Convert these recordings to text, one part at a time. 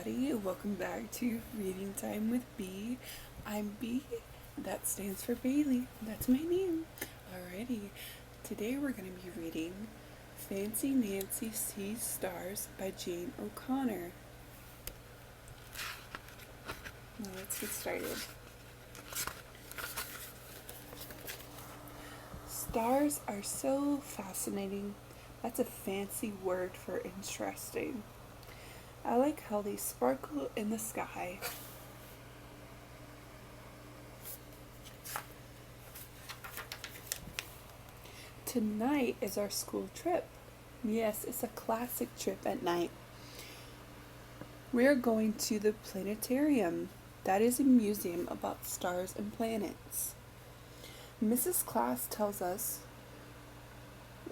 everybody. Welcome back to Reading Time with B. I'm B. That stands for Bailey. That's my name. Alrighty. Today we're going to be reading Fancy Nancy Sees Stars by Jane O'Connor. Now let's get started. Stars are so fascinating. That's a fancy word for interesting. I like how they sparkle in the sky. Tonight is our school trip. Yes, it's a classic trip at night. We're going to the planetarium. That is a museum about stars and planets. Mrs. Claus tells us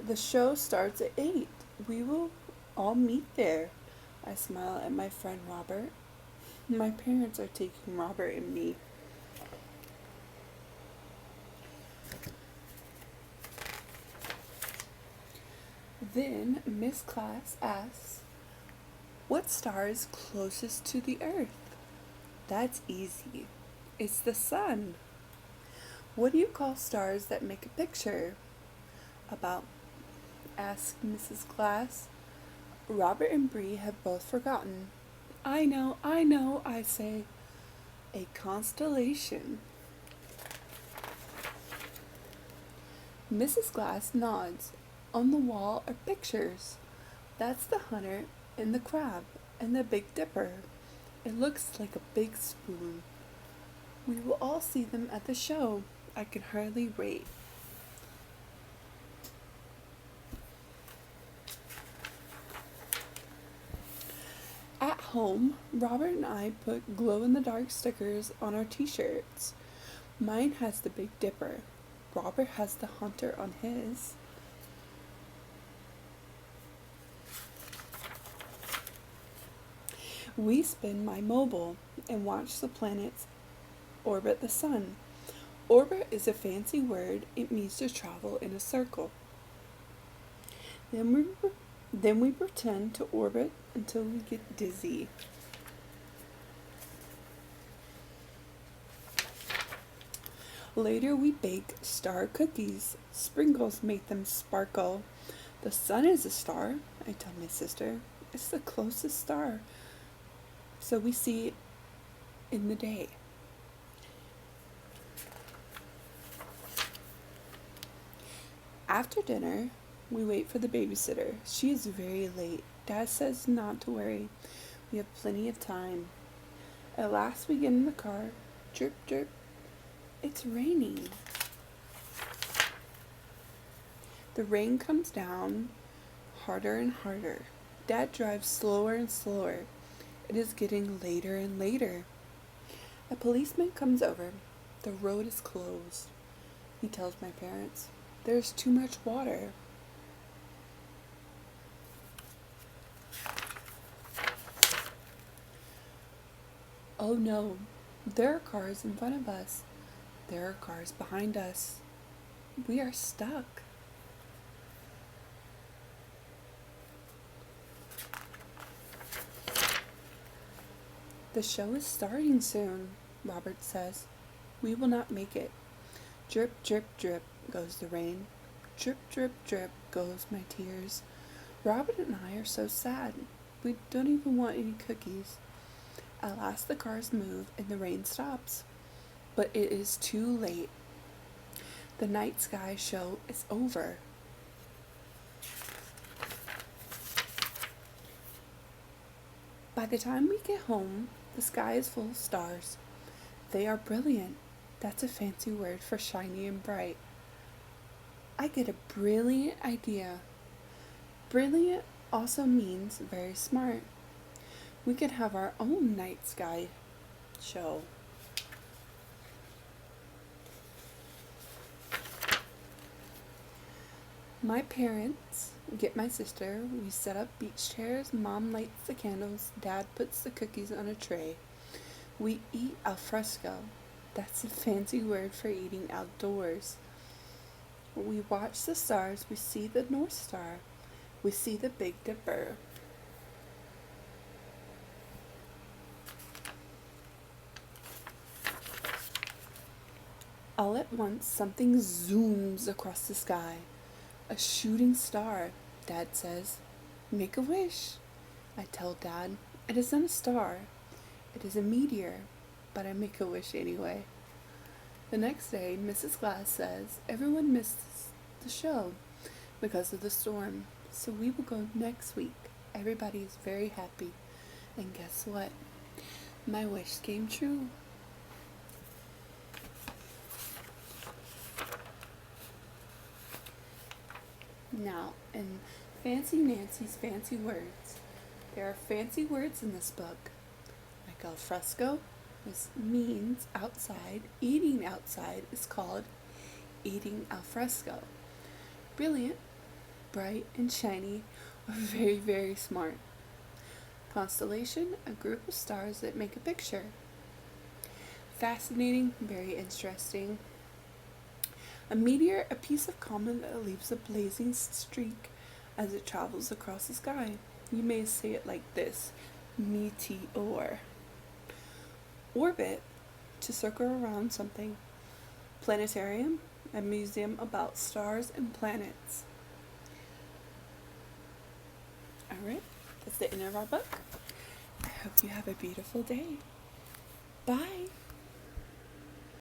the show starts at 8. We will all meet there. I smile at my friend Robert. My parents are taking Robert and me. Then Miss Claus asks, "What star is closest to the Earth?" That's easy. It's the sun. What do you call stars that make a picture? About, asked Mrs. Claus. Robert and Bree have both forgotten. I know, I say. A constellation. Mrs. Glass nods. On the wall are pictures. That's the hunter and the crab and the Big Dipper. It looks like a big spoon. We will all see them at the show. I can hardly wait. At home, Robert and I put glow-in-the-dark stickers on our t-shirts. Mine has the Big Dipper. Robert has the hunter on his. We spin my mobile and watch the planets orbit the sun. Orbit is a fancy word. It means to travel in a circle. Then we pretend to orbit until we get dizzy. Later we bake star cookies. Sprinkles make them sparkle. The sun is a star, I tell my sister. It's the closest star, so we see it in the day. After dinner, we wait for the babysitter. She is very late. Dad says not to worry. We have plenty of time. At last we get in the car. Drip, drip. It's raining. The rain comes down harder and harder. Dad drives slower and slower. It is getting later and later. A policeman comes over. The road is closed. He tells my parents, "There's too much water." Oh no, there are cars in front of us. There are cars behind us. We are stuck. The show is starting soon, Robert says. We will not make it. Drip, drip, drip goes the rain. Drip, drip, drip goes my tears. Robert and I are so sad. We don't even want any cookies. At last the cars move and the rain stops. But it is too late. The night sky show is over. By the time we get home, the sky is full of stars. They are brilliant. That's a fancy word for shiny and bright. I get a brilliant idea. Brilliant also means very smart. We could have our own night sky show. My parents get my sister. We set up beach chairs. Mom lights the candles. Dad puts the cookies on a tray. We eat al fresco. That's a fancy word for eating outdoors. We watch the stars. We see the North Star. We see the Big Dipper. All at once, something zooms across the sky. A shooting star, Dad says. Make a wish. I tell Dad, it isn't a star. It is a meteor, but I make a wish anyway. The next day, Mrs. Glass says everyone misses the show because of the storm, so we will go next week. Everybody is very happy. And guess what? My wish came true. Now, in Fancy Nancy's Fancy Words, there are fancy words in this book. Like al fresco means outside. Eating outside is called eating al fresco. Brilliant, bright, and shiny are very, very smart. Constellation, a group of stars that make a picture. Fascinating, very interesting. A meteor, a piece of comet that leaves a blazing streak as it travels across the sky. You may say it like this, meteor. Orbit, to circle around something. Planetarium, a museum about stars and planets. Alright, that's the end of our book. I hope you have a beautiful day. Bye!